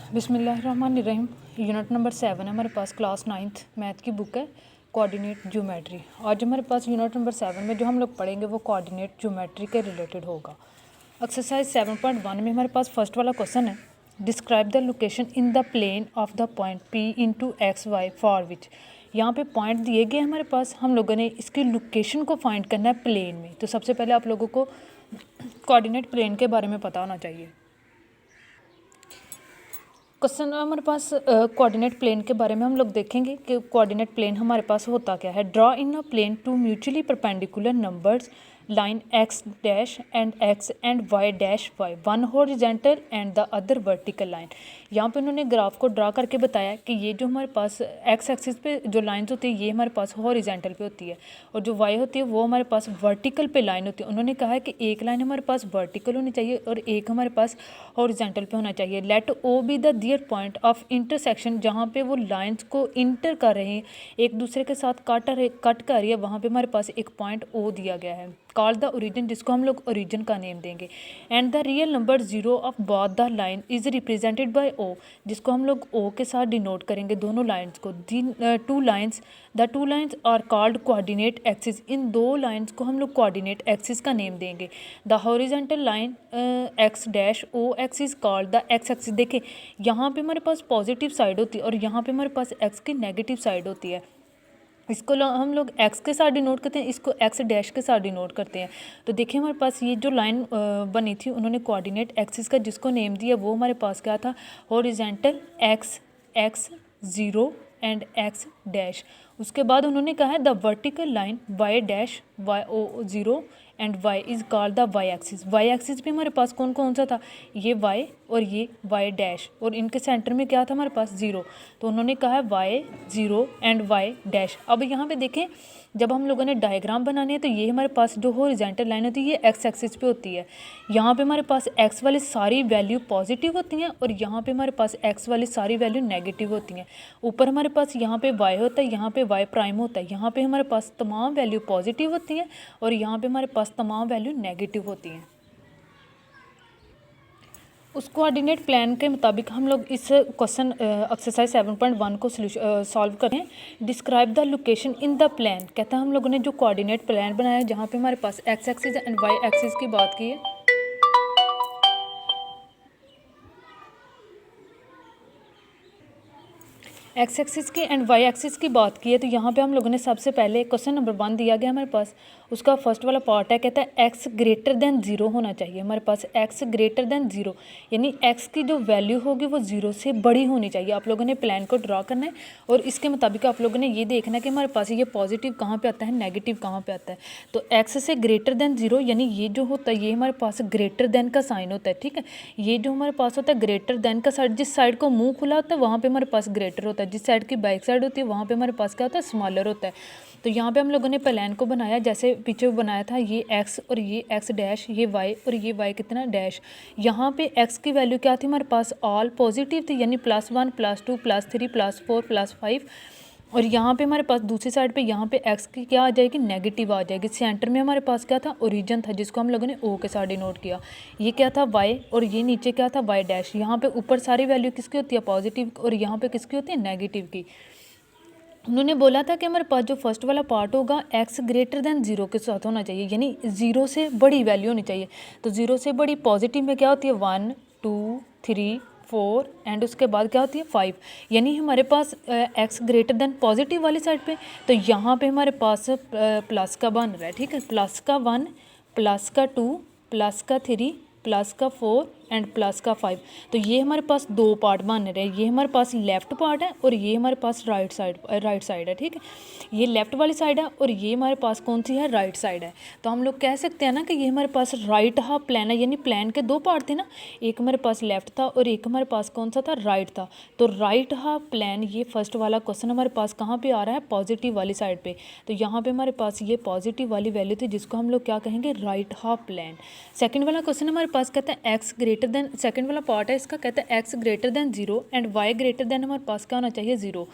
बिस्मिल्लाहिर्रहमानिर्रहीम। Unit number 7 है हमारे पास, क्लास 9th मैथ की बुक है कोऑर्डिनेट ज्योमेट्री। आज हमारे पास यूनिट नंबर 7 में जो हम लोग पढ़ेंगे वो कोऑर्डिनेट ज्योमेट्री के रिलेटेड होगा। एक्सरसाइज 7.1 में हमारे पास फर्स्ट वाला क्वेश्चन है, describe the location in the plane of the point P into X Y for which. यहाँ पे पॉइंट दिए गए हमारे पास, हम लोगों ने इसकी लोकेशन को फाइंड करना है प्लेन में। तो सबसे पहले आप लोगों को कोऑर्डिनेट प्लेन के बारे में पता होना चाहिए। क्वेश्चन हमारे पास कोऑर्डिनेट प्लेन के बारे में हम लोग देखेंगे कि कोऑर्डिनेट प्लेन हमारे पास होता क्या है। Draw in a plane two mutually perpendicular numbers line X dash and Y dash Y, one horizontal and the other vertical line. यहाँ पे उन्होंने ग्राफ को ड्रा करके बताया कि ये जो हमारे पास एक्स एक्सिस पे जो लाइंस होती है ये हमारे पास हॉरिजॉन्टल पे होती है, और जो वाई होती है वो हमारे पास वर्टिकल पे लाइन होती है। उन्होंने कहा है कि एक लाइन हमारे पास वर्टिकल होनी चाहिए और एक हमारे पास हॉरिजॉन्टल पे होना चाहिए। Let O be the there point of intersection, जहाँ पे वो लाइंस को इंटर कर रहे हैं, एक दूसरे के साथ कट कर रही है, वहाँ पे हमारे पास एक पॉइंट ओ दिया गया है। कॉल द ओरिजिन, जिसको हम लोग ओरिजिन का नेम देंगे। And the real number zero of both the line is represented by O, जिसको हम लोग ओ के साथ डिनोट करेंगे दोनों लाइंस को। The two lines are called coordinate axis, इन दो लाइंस को हम लोग कोऑर्डिनेट एक्सिस का नेम देंगे। The horizontal line X dash O X is called the X axis. देखें यहाँ पे हमारे पास पॉजिटिव साइड होती है और यहाँ पे हमारे पास एक्स की नेगेटिव साइड होती है। इसको हम लोग एक्स के साथ डिनोट करते हैं, इसको एक्स डैश के साथ डिनोट करते हैं। तो देखिए हमारे पास ये जो लाइन बनी थी उन्होंने कोऑर्डिनेट एक्सिस का जिसको नेम दिया वो हमारे पास क्या था, horizontal X zero and X dash. उसके बाद उन्होंने कहा है the vertical line Y dash Y O zero and Y is called the Y axis. Y axis भी हमारे पास कौन कौन सा था, ये वाई और ये वाई डैश, और इनके सेंटर में क्या था हमारे पास, ज़ीरो। तो उन्होंने कहा है Y zero and Y dash. अब यहाँ पे देखें जब हम लोगों ने डायग्राम बनाने हैं तो ये हमारे पास जो हॉरिजॉन्टल लाइन होती है ये एक्स एक्सिस पे होती है। यहाँ पे हमारे पास एक्स वाली सारी वैल्यू पॉजिटिव होती हैं और यहाँ पे हमारे पास एक्स वाली सारी वैल्यू नेगेटिव होती हैं। ऊपर हमारे पास यहाँ पे वाई होता है, यहाँ पे वाई प्राइम होता है, यहाँ पे हमारे पास तमाम वैल्यू पॉजिटिव होती हैं और यहाँ पे हमारे पास तमाम वैल्यू नेगेटिव होती हैं। उस कोऑर्डिनेट प्लान के मुताबिक हम लोग इस क्वेश्चन एक्सरसाइज 7.1 को सॉल्व करें। Describe the location in the plan, कहता है हम लोगों ने जो कोऑर्डिनेट प्लान बनाया जहाँ पे हमारे पास X axis and Y axis की बात की है। एक्स एक्सिस की एंड वाई एक्सिस की बात की है तो यहाँ पे हम लोगों ने सबसे पहले क्वेश्चन नंबर 1 दिया गया हमारे पास, उसका फर्स्ट वाला पार्ट है, कहता है एक्स ग्रेटर देन ज़ीरो होना चाहिए। हमारे पास एक्स ग्रेटर देन ज़ीरो यानी एक्स की जो वैल्यू होगी वो ज़ीरो से बड़ी होनी चाहिए। आप लोगों ने प्लान को ड्रा करना है और इसके मुताबिक आप लोगों ने ये देखना है कि हमारे पास ये पॉजिटिव कहाँ पर आता है, नेगेटिव कहाँ पर आता है। तो एक्स से ग्रेटर देन ज़ीरो यानी ये जो होता है ये हमारे पास ग्रेटर देन का साइन होता है, ठीक है। ये जो हमारे पास होता है ग्रेटर देन का साइड, जिस साइड को मुँह खुला होता है वहाँ पर हमारे पास ग्रेटर होता है, जिस साइड की बैक साइड होती है वहाँ पे हमारे पास क्या होता है, स्मॉलर होता है। तो यहाँ पे हम लोगों ने प्लान को बनाया जैसे पीछे बनाया था, ये एक्स और ये एक्स डैश, ये वाई और ये वाई कितना डैश। यहाँ पे एक्स की वैल्यू क्या थी हमारे पास, ऑल पॉजिटिव थी यानी +1 +2 +3 +4 +5। और यहाँ पे हमारे पास दूसरी साइड पे यहाँ पे एक्स की क्या आ जाएगी, नेगेटिव आ जाएगी। सेंटर में हमारे पास क्या था, ओरिजिन था जिसको हम लोगों ने ओ के साथ डिनोट किया। ये क्या था, वाई, और ये नीचे क्या था, वाई डैश। यहाँ पे ऊपर सारी वैल्यू किसकी होती है, पॉजिटिव, और यहाँ पे किसकी होती है, नेगेटिव की। उन्होंने बोला था कि हमारे पास जो फर्स्ट वाला पार्ट होगा एक्स ग्रेटर देन ज़ीरो के साथ होना चाहिए यानी ज़ीरो से बड़ी वैल्यू होनी चाहिए। तो ज़ीरो से बड़ी पॉजिटिव में क्या होती है, 1 2 3 4 एंड उसके बाद क्या होती है 5, यानी हमारे पास एक्स ग्रेटर देन पॉजिटिव वाली साइड पे। तो यहाँ पे हमारे पास प्लस का बन रहा है, ठीक है, प्लस का 1 प्लस का 2 प्लस का 3 प्लस का 4 एंड प्लस का 5। तो ये हमारे पास दो पार्ट बन रहे हैं, ये हमारे पास लेफ़्ट पार्ट है और ये हमारे पास राइट साइड है, ठीक है। ये लेफ़्ट वाली साइड है और ये हमारे पास कौन सी है, राइट साइड है। तो हम लोग कह सकते हैं ना कि ये हमारे पास राइट हाफ प्लान है, यानी प्लान के दो पार्ट थे ना, एक हमारे पास लेफ़्ट था और एक हमारे पास कौन सा था, राइट था। तो राइट हाफ प्लान, ये फर्स्ट वाला क्वेश्चन हमारे पास कहाँ पर आ रहा है, पॉजिटिव वाली साइड पर। तो यहाँ पर हमारे पास ये पॉजिटिव वाली वैल्यू थी जिसको हम लोग क्या कहेंगे, राइट हाफ प्लान। सेकेंड वाला क्वेश्चन हमारे पास कहता है एक्स ग्रेटर देन, सेकेंड वाला पार्ट है इसका, कहता है X greater than zero and Y greater than हमारे पास क्या होना चाहिए, ज़ीरो।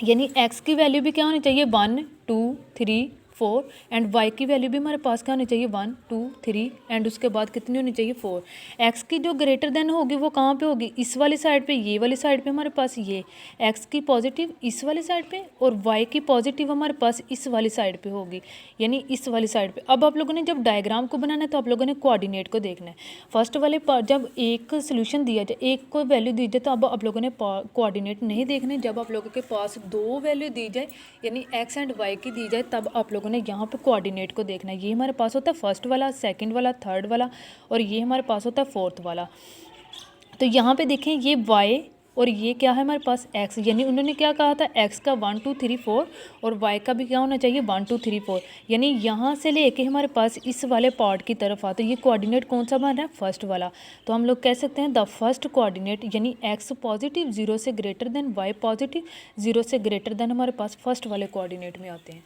यानी एक्स की वैल्यू भी क्या होनी चाहिए, 1 2 3 4 एंड y की वैल्यू भी हमारे पास क्या होनी चाहिए 1 2 3 एंड उसके बाद कितनी होनी चाहिए 4। x की जो ग्रेटर देन होगी वो कहाँ पे होगी, इस वाली साइड पे, ये वाली साइड पे हमारे पास ये x की पॉजिटिव इस वाली साइड पे और y की पॉजिटिव हमारे पास इस वाली साइड पे होगी, यानी इस वाली साइड पे। अब आप लोगों ने जब डायग्राम को बनाना है तो आप लोगों ने कोऑर्डिनेट को देखना है। फर्स्ट वाले जब एक सोल्यूशन दिया जाए, एक को वैल्यू दी जाए, तो अब आप लोगों ने कोऑर्डिनेट नहीं देखने। जब आप लोगों के पास दो वैल्यू दी जाए यानी x एंड y की दी जाए, तब आप लोगों ने यहाँ पे कोऑर्डिनेट को देखना है। ये हमारे पास होता है फर्स्ट वाला, सेकंड वाला, थर्ड वाला और ये हमारे पास होता है फोर्थ वाला। तो यहाँ पे देखें ये y और ये क्या है हमारे पास x, यानी उन्होंने क्या कहा था x का 1 2 3 4 और y का भी क्या होना चाहिए 1 2 3 4, यानी यहाँ से लेके हमारे पास इस वाले पार्ट की तरफ आता है। ये कोऑर्डिनेट कौन सा बन रहा है, फर्स्ट वाला। तो हम लोग कह सकते हैं द फर्स्ट कोऑर्डिनेट यानी x पॉजिटिव 0 से ग्रेटर देन y पॉजिटिव 0 से ग्रेटर देन हमारे पास फर्स्ट वाले कोऑर्डिनेट में आते हैं।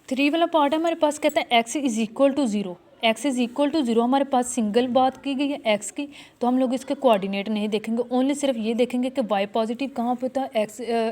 3 वाला पार्ट है हमारे पास, कहता है x is equal to 0, x is equal to 0 हमारे पास सिंगल बात की गई है x की, तो हम लोग इसके कोऑर्डिनेट नहीं देखेंगे, ओनली सिर्फ ये देखेंगे कि y पॉजिटिव कहाँ पे होता है,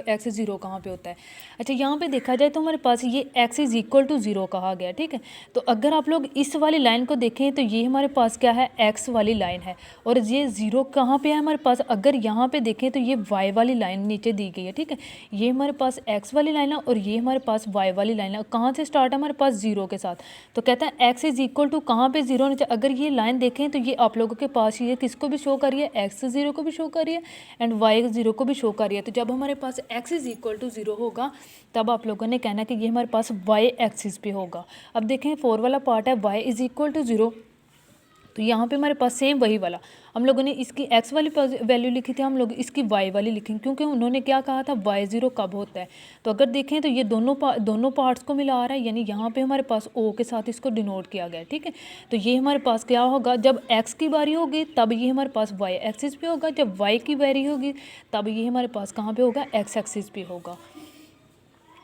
x 0 कहाँ पे होता है। अच्छा यहाँ पे देखा जाए तो हमारे पास ये x इज़ इक्वल टू 0 कहा गया, ठीक है। तो अगर आप लोग इस वाली लाइन को देखें तो ये हमारे पास क्या है, x वाली लाइन है और ये 0 कहाँ पे है हमारे पास, अगर यहाँ पे देखें तो ये y वाली लाइन नीचे दी गई है, ठीक है। ये हमारे पास x वाली लाइन है और ये हमारे पास y वाली लाइन है। कहाँ से स्टार्ट है हमारे पास 0 के साथ, तो कहता है x इज़ इक्वल टू कहाँ पे 0 होना चाहिए। अगर ये लाइन देखें तो ये आप लोगों के पास ये किसको भी शो कर रही है, x 0 को भी शो कर रही है एंड y 0 को भी शो कर रही है। तो जब हमारे पास x इज़ इक्वल टू 0 होगा तब आप लोगों ने कहना कि ये हमारे पास y एक्सिस पे होगा। अब देखें 4 वाला पार्ट है y इज़ इक्वल टू 0, तो यहाँ पे हमारे पास सेम वही वाला, हम लोगों ने इसकी x वाली वैल्यू लिखी थी, हम लोग इसकी y वाली लिखेंगे क्योंकि उन्होंने क्या कहा था y 0 कब होता है। तो अगर देखें तो ये दोनों पार्ट्स को मिला रहा है, यानी यहाँ पे हमारे पास o के साथ इसको डिनोट किया गया है, ठीक है। तो ये हमारे पास क्या होगा, जब x की बारी होगी तब ये हमारे पास y एक्सिस पे होगा, जब y की बारी होगी तब ये हमारे पास कहाँ पे होगा, x एक्सिस पे होगा।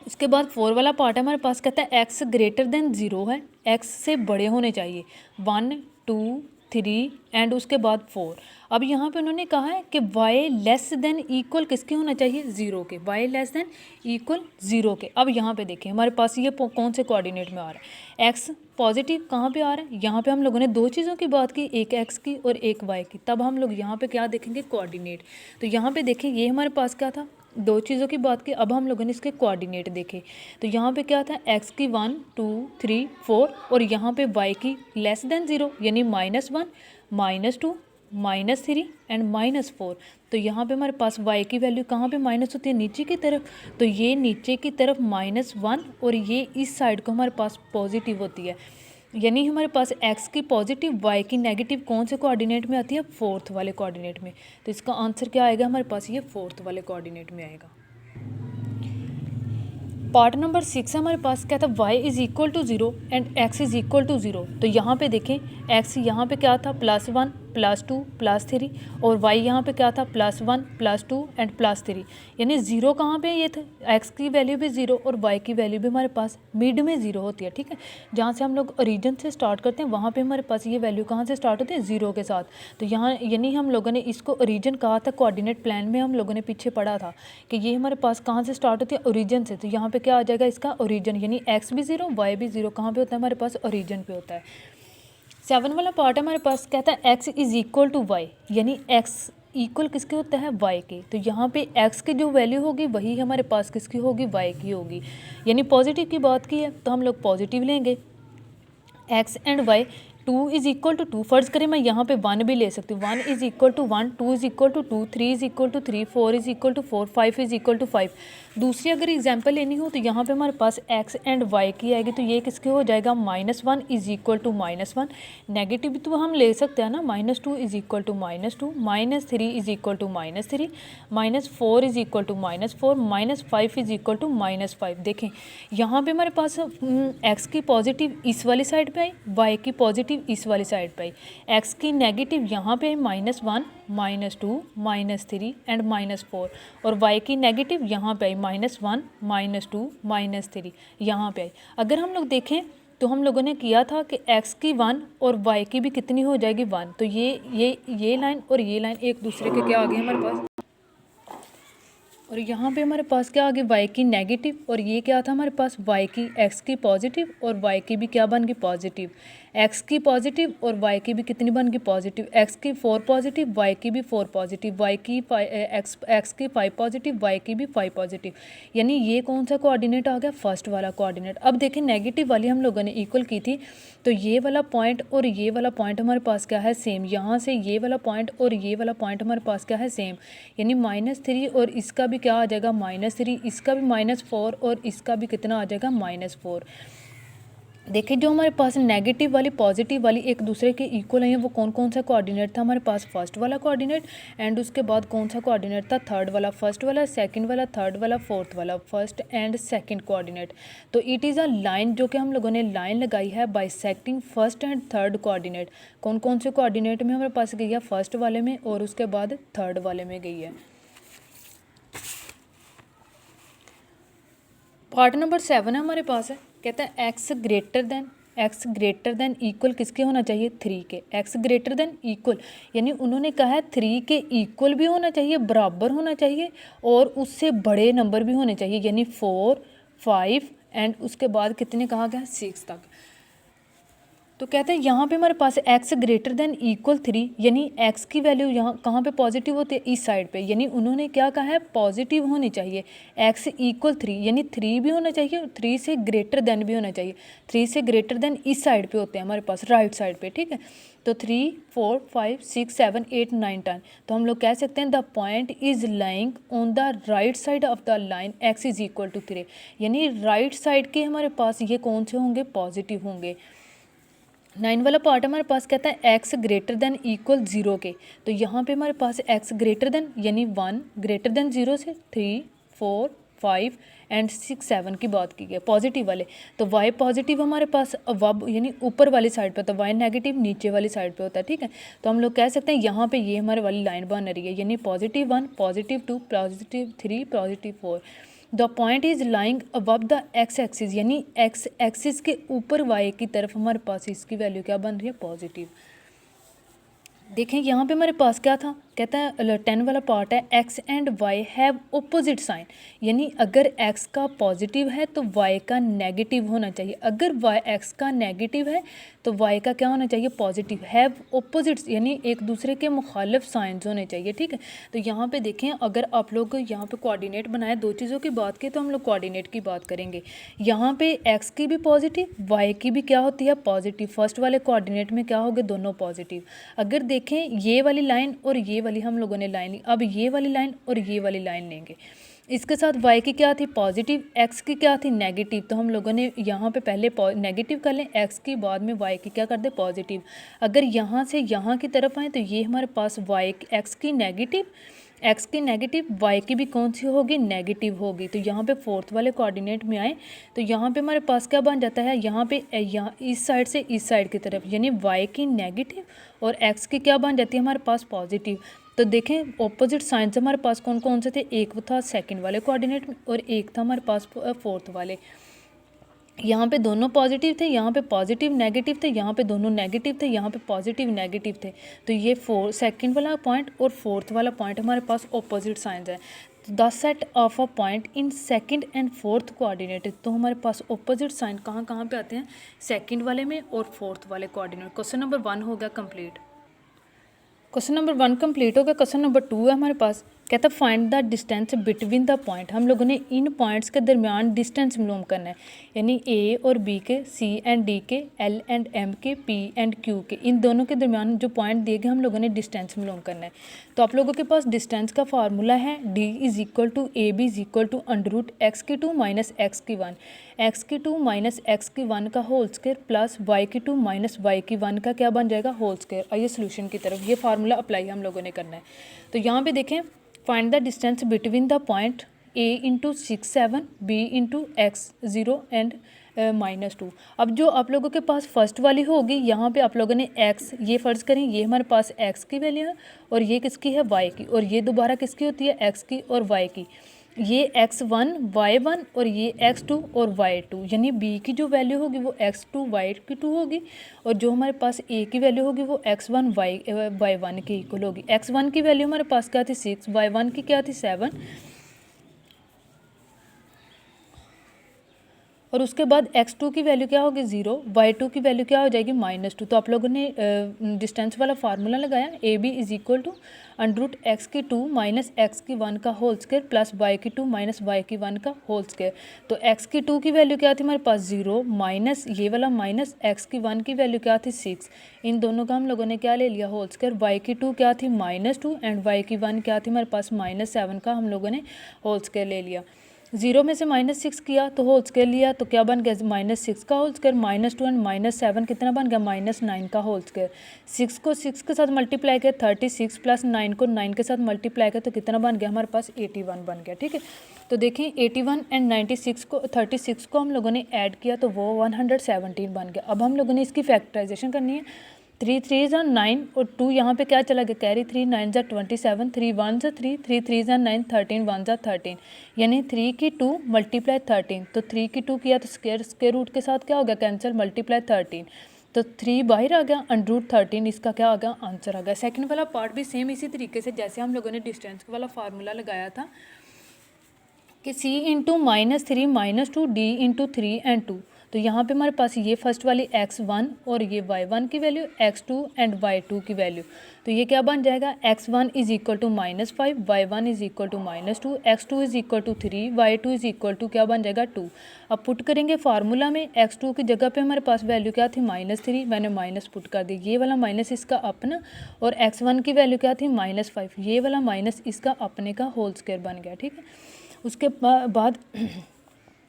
उसके बाद 4 वाला पार्ट है हमारे पास, कहता है x ग्रेटर देन 0 है, x से बड़े होने चाहिए 1 2 3 एंड उसके बाद 4। अब यहाँ पे उन्होंने कहा है कि y लेस देन इक्वल किसके होना चाहिए, 0 के, y लेस देन इक्वल 0 के। अब यहाँ पे देखें हमारे पास ये कौन से कोऑर्डिनेट में आ रहा है, x पॉजिटिव कहाँ पे आ रहा है, यहाँ पे हम लोगों ने दो चीज़ों की बात की, एक x की और एक y की। तब हम लोग यहाँ पे क्या देखेंगे, कोऑर्डिनेट। तो यहाँ पे देखें ये हमारे पास क्या था, दो चीज़ों की बात की, अब हम लोगों ने इसके कोऑर्डिनेट देखे। तो यहाँ पे क्या था, x की 1 2 3 4 और यहाँ पे y की लेस देन 0 यानी -1 -2 -3 एंड -4। तो यहाँ पे हमारे पास y की वैल्यू कहाँ पे माइनस होती है, नीचे की तरफ। तो ये नीचे की तरफ -1 और ये इस साइड को हमारे पास पॉजिटिव होती है, यानी हमारे पास x की पॉजिटिव y की नेगेटिव कौन से कोऑर्डिनेट में आती है, फोर्थ वाले कोऑर्डिनेट में। तो इसका आंसर क्या आएगा हमारे पास, ये फोर्थ वाले कोऑर्डिनेट में आएगा। पार्ट नंबर 6 हमारे पास क्या था, y is equal to 0 and x is equal to 0। तो यहाँ पे देखें x यहाँ पे क्या था, +1 +2 +3 और y यहाँ पे क्या था, +1 +2 एंड +3, यानी 0 कहाँ पे ये थे, x की वैल्यू भी 0 और y की वैल्यू भी हमारे पास मिड में 0 होती है, ठीक है। जहाँ से हम लोग ओरिजिन से स्टार्ट करते हैं वहाँ पे हमारे पास ये वैल्यू कहाँ से स्टार्ट होती है, 0 के साथ। तो यहाँ यानी हम लोगों ने इसको ओरिजिन कहा था, कोऑर्डिनेट प्लान में हम लोगों ने पीछे पढ़ा था कि ये हमारे पास कहाँ से स्टार्ट होती है, ओरिजिन से। तो यहाँ पे क्या आ जाएगा इसका ओरिजिन, यानी x भी 0 y भी 0 कहाँ पे होता है, हमारे पास ओरिजिन पे होता है। 7 वाला पार्ट हमारे पास कहता है x is equal to y, यानी x इक्वल किसके होता है, y के। तो यहाँ पे x की जो वैल्यू होगी वही हमारे पास किसकी होगी, y की होगी। यानी पॉजिटिव की बात की है तो हम लोग पॉजिटिव लेंगे, x and y 2 is equal to 2, फर्ज करें मैं यहाँ पे 1 भी ले सकती हूँ, 1 is equal to 1 2 is equal to 2 3 is equal to 3 4 is equal to 4 5 is equal to 5। दूसरी अगर एग्जांपल लेनी हो तो यहाँ पे हमारे पास x एंड y की आएगी, तो ये किसके हो जाएगा, -1 इज़ इक्वल टू -1, नेगेटिव भी तो हम ले सकते हैं ना, -2 is equal to -2 -3 is equal to -3 -4 is equal to -4 -5 is equal to -5। देखें यहाँ पे हमारे पास x की पॉजिटिव इस वाली साइड पे आई, y की पॉजिटिव इस वाली साइड पे आई, x की नेगेटिव यहाँ पे -1 -2 -3 एंड -4 और y की नेगेटिव यहाँ पे आई -1 -2 -3 यहाँ पे आई। अगर हम लोग देखें तो हम लोगों ने किया था कि x की 1 और y की भी कितनी हो जाएगी 1, तो ये लाइन और ये लाइन एक दूसरे के क्या आ गए हमारे पास, और यहाँ पे हमारे पास क्या आ गया y की नेगेटिव, और ये क्या था हमारे पास y की x की पॉजिटिव और y की भी क्या बन गई पॉजिटिव, x की पॉजिटिव और y की भी कितनी बन गई पॉजिटिव, x की 4 पॉजिटिव y की भी 4 पॉजिटिव, y की x की 5 पॉजिटिव y की भी 5 पॉजिटिव। यानी ये कौन सा कोऑर्डिनेट आ गया, फर्स्ट वाला कोऑर्डिनेट। अब देखें नेगेटिव वाली हम लोगों ने इक्वल की थी, तो ये वाला पॉइंट और ये वाला पॉइंट हमारे पास क्या है सेम, यहाँ से ये वाला पॉइंट और ये वाला पॉइंट हमारे पास क्या है सेम, यानी -3 और इसका भी क्या आ जाएगा -3, इसका भी -4 और इसका भी कितना आ जाएगा -4। देखिए जो हमारे पास नेगेटिव वाली पॉजिटिव वाली एक दूसरे के इक्वल हैं, वो कौन कौन सा कोऑर्डिनेट था हमारे पास, फर्स्ट वाला कोऑर्डिनेट, एंड उसके बाद कौन सा कोऑर्डिनेट था, थर्ड वाला, फर्स्ट वाला, सेकंड वाला, थर्ड वाला, फोर्थ वाला, फर्स्ट एंड सेकंड कोऑर्डिनेट। तो इट इज़ अ लाइन जो कि हम लोगों ने लाइन लगाई है bisecting first and third coordinate. कौन कौन से कोऑर्डिनेट में हमारे पास गई है, फर्स्ट वाले में और उसके बाद थर्ड वाले में गई है। पार्ट नंबर 7 है हमारे पास है, कहता है एक्स ग्रेटर देन इक्वल किसके होना चाहिए, 3 के। एक्स ग्रेटर देन इक्वल यानी उन्होंने कहा है 3 के इक्वल भी होना चाहिए, बराबर होना चाहिए, और उससे बड़े नंबर भी होने चाहिए, यानी 4, 5 एंड उसके बाद कितने कहा गया 6 तक। तो कहते हैं यहाँ पे हमारे पास x ग्रेटर देन इक्वल 3, यानी x की वैल्यू यहाँ कहाँ पे पॉजिटिव होती है, इस साइड पे, यानी उन्होंने क्या कहा है पॉजिटिव होनी चाहिए, x इक्वल 3 यानी 3 भी होना चाहिए और 3 से ग्रेटर देन भी होना चाहिए। 3 से ग्रेटर देन इस साइड पे होते हैं हमारे पास, राइट साइड पे, ठीक है। तो 3, 4, 5, 6, 7, 8, 9, 10, तो हम लोग कह सकते हैं the point is lying on the right side of the line x is equal to 3, यानी राइट साइड के हमारे पास ये कौन से होंगे, पॉजिटिव होंगे। 9 वाला पार्ट हमारे पास कहता है x ग्रेटर देन इक्वल 0 के, तो यहाँ पे हमारे पास x ग्रेटर देन यानी 1 ग्रेटर देन 0 से 3, 4, 5 एंड 6, 7 की बात की गई पॉजिटिव वाले। तो y पॉजिटिव हमारे पास अब यानी ऊपर वाली साइड पे, तो y नेगेटिव नीचे वाली साइड पे होता है, ठीक है। तो हम लोग कह सकते हैं यहाँ पे ये हमारे वाली लाइन बन रही है, यानी +1, +2, +3, +4। The point is lying above the x axis, यानी x एक्सिस के ऊपर y की तरफ हमारे पास इसकी वैल्यू क्या बन रही है, पॉजिटिव। देखें यहाँ पे हमारे पास क्या था, कहता है 10 वाला पार्ट है x and y have opposite sign, यानी अगर x का पॉजिटिव है तो y का नेगेटिव होना चाहिए, अगर x का नेगेटिव है तो y का क्या होना चाहिए, पॉजिटिव। हैव ऑपोजिट यानी एक दूसरे के मुखालिफ साइंस होने चाहिए, ठीक है। तो यहाँ पे देखें अगर आप लोग यहाँ पे कोऑर्डिनेट बनाए, दो चीज़ों की बात की तो हम लोग कोऑर्डिनेट की बात करेंगे। यहाँ पे x की भी पॉजिटिव, y की भी क्या होती है पॉजिटिव, फर्स्ट वाले कोऑर्डिनेट में क्या हो गए, दोनों पॉजिटिव। अगर देखें ये वाली लाइन और ये वाली हम लोगों ने लाइन ली, अब ये वाली लाइन और ये वाली लाइन लेंगे, इसके साथ y की क्या थी पॉजिटिव, x की क्या थी नेगेटिव, तो हम लोगों ने यहाँ पे पहले नेगेटिव कर लें x की, बाद में y की क्या कर दे पॉजिटिव। अगर यहाँ से यहाँ की तरफ आए तो ये हमारे पास x की नेगेटिव y की भी कौन सी होगी, नेगेटिव होगी। तो यहाँ पे फोर्थ वाले कोऑर्डिनेट में आए तो यहाँ पे हमारे पास क्या बन जाता है, यहाँ पे यहाँ इस साइड से इस साइड की तरफ, यानी y की नेगेटिव और x की क्या बन जाती है हमारे पास पॉजिटिव। तो देखें ऑपोजिट साइंस हमारे पास कौन कौन से थे, एक था सेकंड वाले कोऑर्डिनेट में और एक था हमारे पास फोर्थ वाले। यहाँ पे दोनों पॉजिटिव थे, यहाँ पे पॉजिटिव नेगेटिव थे, यहाँ पे दोनों नेगेटिव थे, यहाँ पे पॉजिटिव नेगेटिव थे। तो ये सेकंड वाला पॉइंट और फोर्थ वाला पॉइंट हमारे पास ऑपोजिट साइंस है। The set of a point in second and fourth coordinate, तो हमारे पास ऑपोजिट साइन कहाँ कहाँ पे आते हैं, सेकंड वाले में और फोर्थ वाले कोऑर्डिनेट। क्वेश्चन नंबर 1 हो गया कंप्लीट। क्वेश्चन नंबर 1 कंप्लीट हो गया। क्वेश्चन नंबर 2 है हमारे पास, कहता है find the distance between the point. हम लोगों ने इन पॉइंट्स के दरमियान डिस्टेंस मालूम करना है, यानी ए और बी के, सी एंड डी के, एल एंड एम के, पी एंड क्यू के, इन दोनों के दरमियान जो पॉइंट दिए गए हम लोगों ने डिस्टेंस मालूम करना है। तो आप लोगों के पास डिस्टेंस का फार्मूला है D is equal to A B is equal to √x² minus x², x² minus x² का whole square plus y² minus y² का क्या बन जाएगा, होल स्क्वायर। आइए सोल्यूशन की तरफ, ये फार्मूला अप्लाई हम लोगों ने करना है। तो यहाँ पे देखें find the distance between the point a into 6, 7, b into x 0 and -2। अब जो आप लोगों के पास फर्स्ट वाली होगी, यहाँ पे आप लोगों ने x, ये फ़र्ज़ करें ये हमारे पास x की वैल्यू है और ये किसकी है y की, और ये दोबारा किसकी होती है x की और y की। ये x1 y1 और ये x2 और y2, यानी b की जो वैल्यू होगी वो x2 y2 होगी और जो हमारे पास a की वैल्यू होगी वो x1 y1 के इक्वल होगी। x1 की वैल्यू हमारे पास क्या थी 6, y1 की क्या थी 7 और उसके बाद x2 की वैल्यू क्या होगी 0, y2 की वैल्यू क्या हो जाएगी -2। तो आप लोगों ने डिस्टेंस वाला फार्मूला लगाया AB is equal to √x2 minus x1 का whole square plus y2 minus y1 का होल स्क्वायर। तो x2 की वैल्यू क्या थी हमारे पास 0 माइनस ये वाला माइनस x1 की वैल्यू क्या थी 6। इन दोनों का हम लोगों ने क्या ले लिया होल स्क्वायर। y2 क्या थी -2 एंड y1 क्या थी हमारे पास -7 का हम लोगों ने होल स्क्वायर ले लिया। 0 में से -6 किया तो होल स्क्वायर लिया तो क्या बन गया -6 का होल स्क्वायर -2 एंड -7 कितना बन गया -9 का होल स्क्वायर। 6 को 6 के साथ मल्टीप्लाई किया 36 प्लस 9 को 9 के साथ मल्टीप्लाई किया तो कितना बन गया हमारे पास 81 बन गया। ठीक है, तो देखें 81 एंड 36 को हम लोगों ने ऐड किया तो वो 117 बन गया। अब हम लोगों ने इसकी फैक्टराइजेशन करनी है। 3 3 ज़ा 9 और 2 यहाँ पे क्या चला गया कैरी 3 9 ज़ा 27 3 1 ज़ा 3 3 3 ज़ा 9 13 1 ज़ा 13 यानी 3 की 2 मल्टीप्लाई 13। तो 3 की 2 किया तो स्क्वायर रूट के साथ क्या हो गया कैंसिल मल्टीप्लाई 13 तो 3 बाहर आ गया √13 इसका क्या आ गया आंसर आ गया। सेकंड वाला पार्ट भी सेम इसी तरीके से जैसे हम लोगों ने डिस्टेंस वाला फार्मूला लगाया था कि c into -3 -2 d into 3 and 2। तो यहाँ पे हमारे पास ये फर्स्ट वाली x1 और ये y1 की वैल्यू x2 एंड y2 की वैल्यू। तो ये क्या बन जाएगा x1 is equal to -5 y1 is equal to -2 x2 is equal to 3 y2 is equal to क्या बन जाएगा 2। अब पुट करेंगे फार्मूला में x2 की जगह पे हमारे पास वैल्यू क्या थी -3 मैंने माइनस पुट कर दी ये वाला माइनस इसका अपना और x1 की वैल्यू क्या थी -5 ये वाला माइनस इसका अपने का होल स्क्वायर बन गया। ठीक है, उसके बाद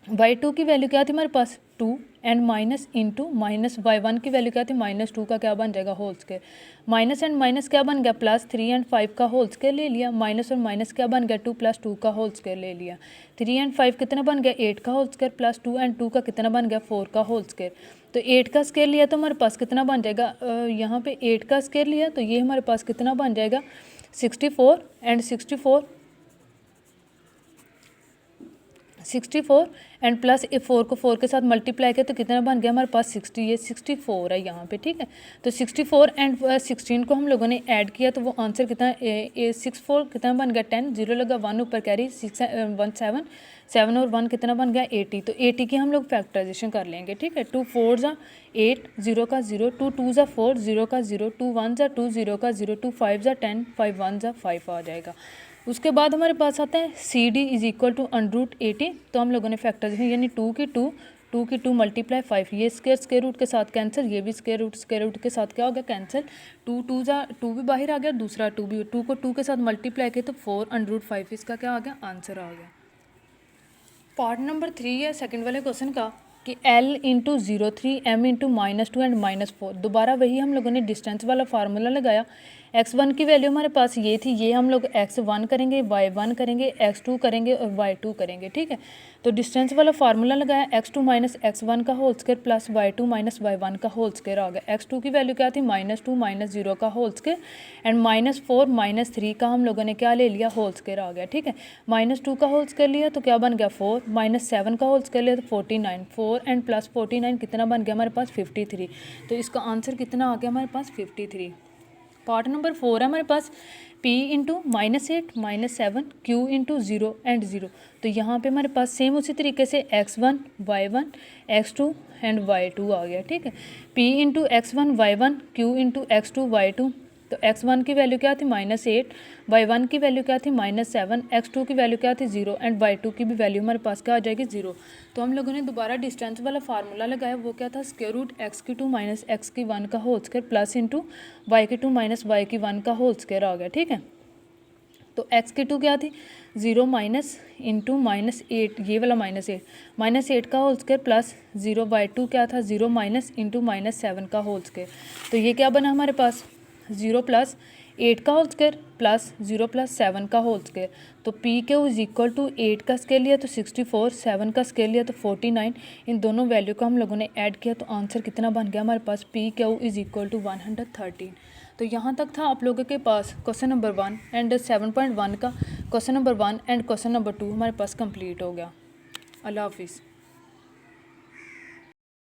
y2 की वैल्यू क्या थी हमारे पास 2 and minus into minus y1 की वैल्यू क्या थी -2 का क्या बन जाएगा whole square. Minus and minus क्या बन गया +3 एंड 5 का होल स्क्वायर ले लिया माइनस और माइनस क्या बन गया 2 + 2 का होल स्क्वायर ले लिया। 3 एंड 5 कितना बन गया 8 का होल स्क्वायर प्लस 2 एंड 2 का कितना बन गया 4 का होल स्क्वायर। तो 8 का स्क्वायर लिया तो हमारे पास कितना बन जाएगा यहाँ पे 8 का स्क्वायर लिया तो ये हमारे पास कितना बन जाएगा 64 एंड 64 एंड प्लस 4 को 4 के साथ मल्टीप्लाई किया तो कितना बन गया हमारे पास 60 ये 64 है यहाँ पे। ठीक है, तो 64 एंड 16 को हम लोगों ने ऐड किया तो वो आंसर कितना 64 कितना बन गया 10 0 लगा 1 ऊपर कैरी 6 1 7 7 और 1 कितना बन गया 80। तो 80 की हम लोग फैक्टराइजेशन कर लेंगे। ठीक है, 2 4 ज़ा 8 0 का 0 2 2 ज़ा 4 0 का 0 2 1 ज़ा 2 0 का 0 2 5 ज़ा 10 5 1 ज़ा 5 आ जाएगा। उसके बाद हमारे पास आता है CD इज इक्वल टू √80। तो हम लोगों ने फैक्टराइजेशन यानी 2 की 2 मल्टीप्लाई 5 ये स्क्वायर रूट के साथ कैंसिल ये भी स्क्वायर रूट के साथ क्या हो गया कैंसिल 2 2 ज़ा 2 भी बाहर आ गया दूसरा 2 भी 2 को 2 के साथ मल्टीप्लाई किया तो 4√5 इसका क्या आ गया आंसर आ गया। पार्ट नंबर 3 है सेकंड वाले क्वेश्चन का कि L into 03 M into -2 and -4। दोबारा वही हम लोगों ने डिस्टेंस वाला फार्मूला लगाया। x1 की वैल्यू हमारे पास ये थी ये हम लोग x1 करेंगे y1 करेंगे x2 करेंगे और y2 करेंगे। ठीक है, तो डिस्टेंस वाला फार्मूला लगाया x2 माइनस x1 का whole square plus y2 minus y1 का होल स्क्वायर आ गया। x2 की वैल्यू क्या थी -2 -0 का होल स्क्वायर एंड -4 -3 का हम लोगों ने क्या ले लिया होल स्क्वायर आ गया। ठीक है, -2 का होल स्क्वायर लिया तो क्या बन गया 4 -7 का होल स्क्वायर लिया तो 49 4 एंड प्लस 49 कितना बन गया हमारे पास 53। तो इसका आंसर कितना आ गया हमारे पास 53। पार्ट नंबर 4 है हमारे पास P into -8 -7 Q into 0 and 0। तो यहाँ पे हमारे पास सेम उसी तरीके से x1 y1 x2 and y2 आ गया। ठीक है, P into x1 y1 Q into x2 y2। तो x1 की वैल्यू क्या थी -8 y1 की वैल्यू क्या थी -7 x2 की वैल्यू क्या थी 0 एंड y2 की भी वैल्यू हमारे पास क्या आ जाएगी 0। तो हम लोगों ने दोबारा डिस्टेंस वाला फार्मूला लगाया वो क्या था square root x2 minus x1 का whole square plus into y2 minus y1 का होल स्क्वायर आ गया। ठीक है, तो x2 क्या थी 0 माइनस इंटू -8 ये वाला -8 का होल स्क्वायर प्लस 0 y2 क्या था 0 माइनस इंटू -7 का होल स्क्वायर। तो ये क्या बना हमारे पास 0 + 8 का होल स्क्वायर प्लस 0 + 7 का होल स्क्वायर। तो P Q is equal to 8 का स्क्वायर लिया तो 64 7 का स्क्वायर लिया तो 49 इन दोनों वैल्यू को हम लोगों ने ऐड किया तो आंसर कितना बन गया हमारे पास P Q is equal to 113। तो यहाँ तक था आप लोगों के पास क्वेश्चन नंबर 1 एंड 7.1 का question number 1 and question number 2 हमारे पास कंप्लीट हो गया। अल्लाह हाफिज़।